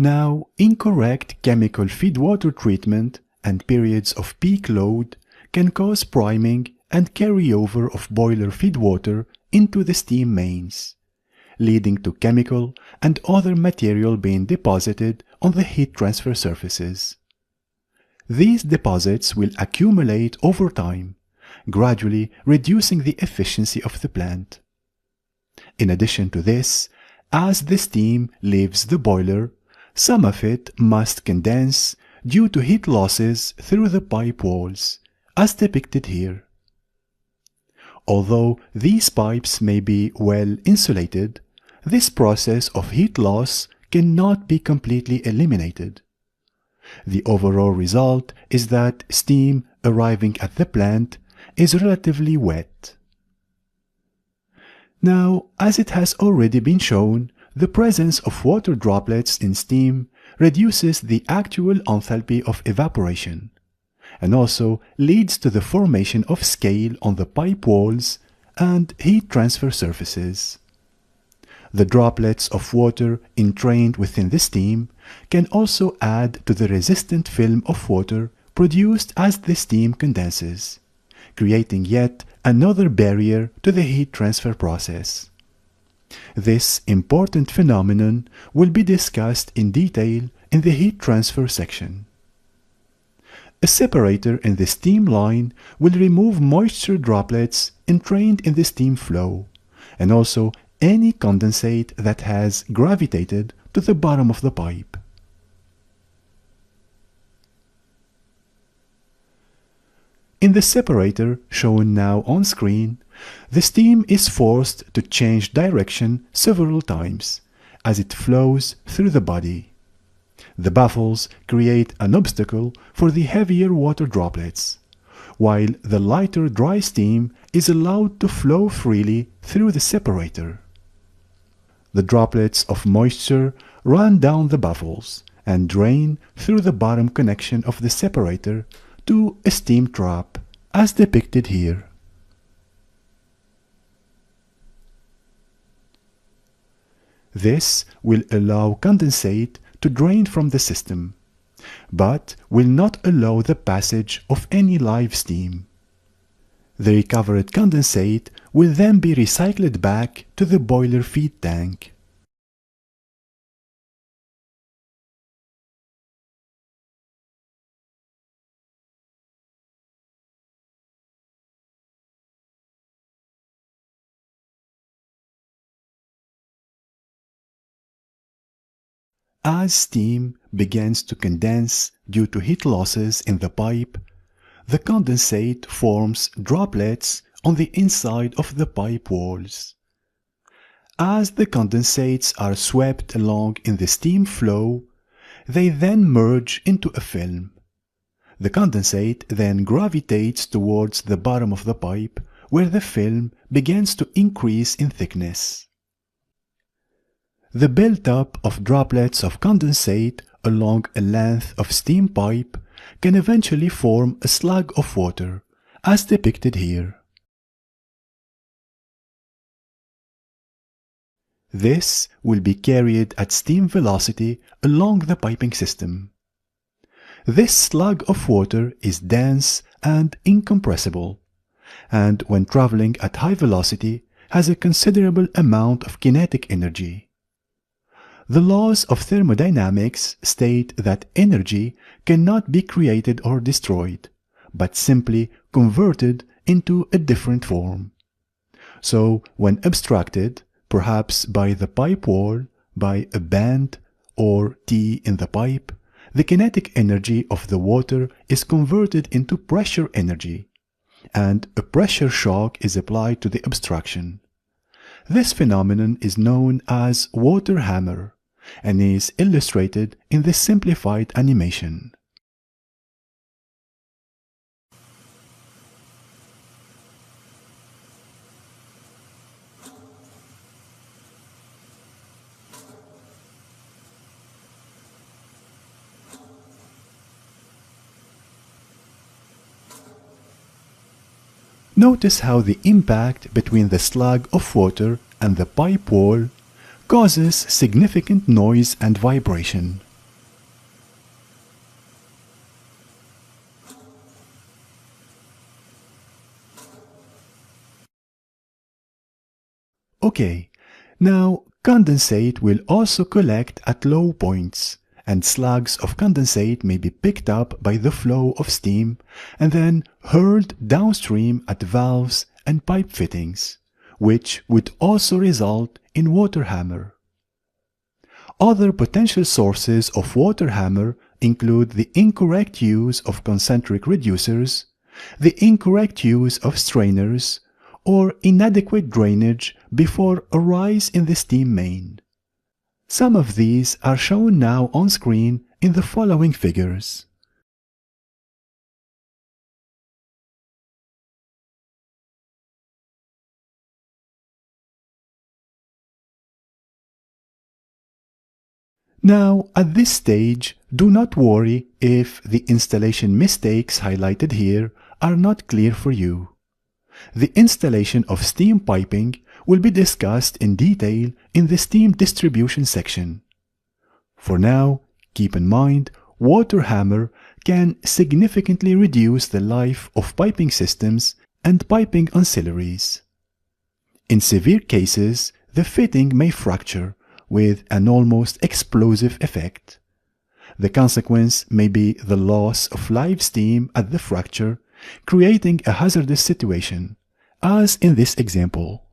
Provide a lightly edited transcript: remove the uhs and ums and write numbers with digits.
Now, incorrect chemical feedwater treatment and periods of peak load can cause priming and carryover of boiler feedwater into the steam mains, leading to chemical and other material being deposited on the heat transfer surfaces. These deposits will accumulate over time, gradually reducing the efficiency of the plant. In addition to this, as the steam leaves the boiler, some of it must condense due to heat losses through the pipe walls, as depicted here. Although these pipes may be well insulated, this process of heat loss cannot be completely eliminated. The overall result is that steam arriving at the plant is relatively wet. Now, as it has already been shown, the presence of water droplets in steam reduces the actual enthalpy of evaporation, and also leads to the formation of scale on the pipe walls and heat transfer surfaces. The droplets of water entrained within the steam can also add to the resistant film of water produced as the steam condenses, creating yet another barrier to the heat transfer process. This important phenomenon will be discussed in detail in the heat transfer section. A separator in the steam line will remove moisture droplets entrained in the steam flow, and also any condensate that has gravitated to the bottom of the pipe. In the separator shown now on screen, the steam is forced to change direction several times as it flows through the body. The baffles create an obstacle for the heavier water droplets, while the lighter dry steam is allowed to flow freely through the separator. The droplets of moisture run down the baffles and drain through the bottom connection of the separator to a steam trap, as depicted here. This will allow condensate to drain from the system, but will not allow the passage of any live steam. The recovered condensate will then be recycled back to the boiler feed tank. As steam begins to condense due to heat losses in the pipe, the condensate forms droplets on the inside of the pipe walls. As the condensates are swept along in the steam flow, they then merge into a film. The condensate then gravitates towards the bottom of the pipe, where the film begins to increase in thickness. The build-up of droplets of condensate along a length of steam pipe can eventually form a slug of water, as depicted here. This will be carried at steam velocity along the piping system. This slug of water is dense and incompressible, and when traveling at high velocity has a considerable amount of kinetic energy. The laws of thermodynamics state that energy cannot be created or destroyed, but simply converted into a different form. So, when abstracted, perhaps by the pipe wall, by a bend or T in the pipe, the kinetic energy of the water is converted into pressure energy, and a pressure shock is applied to the abstraction. This phenomenon is known as water hammer, and is illustrated in this simplified animation. Notice how the impact between the slug of water and the pipe wall causes significant noise and vibration. Okay, now condensate will also collect at low points, and slugs of condensate may be picked up by the flow of steam and then hurled downstream at valves and pipe fittings, which would also result in water hammer. Other potential sources of water hammer include the incorrect use of concentric reducers, the incorrect use of strainers, or inadequate drainage before a rise in the steam main. Some of these are shown now on screen in the following figures. Now, at this stage, do not worry if the installation mistakes highlighted here are not clear for you. The installation of steam piping will be discussed in detail in the steam distribution section. For now, keep in mind, water hammer can significantly reduce the life of piping systems and piping ancillaries. In severe cases, the fitting may fracture with an almost explosive effect. The consequence may be the loss of live steam at the fracture, creating a hazardous situation, as in this example.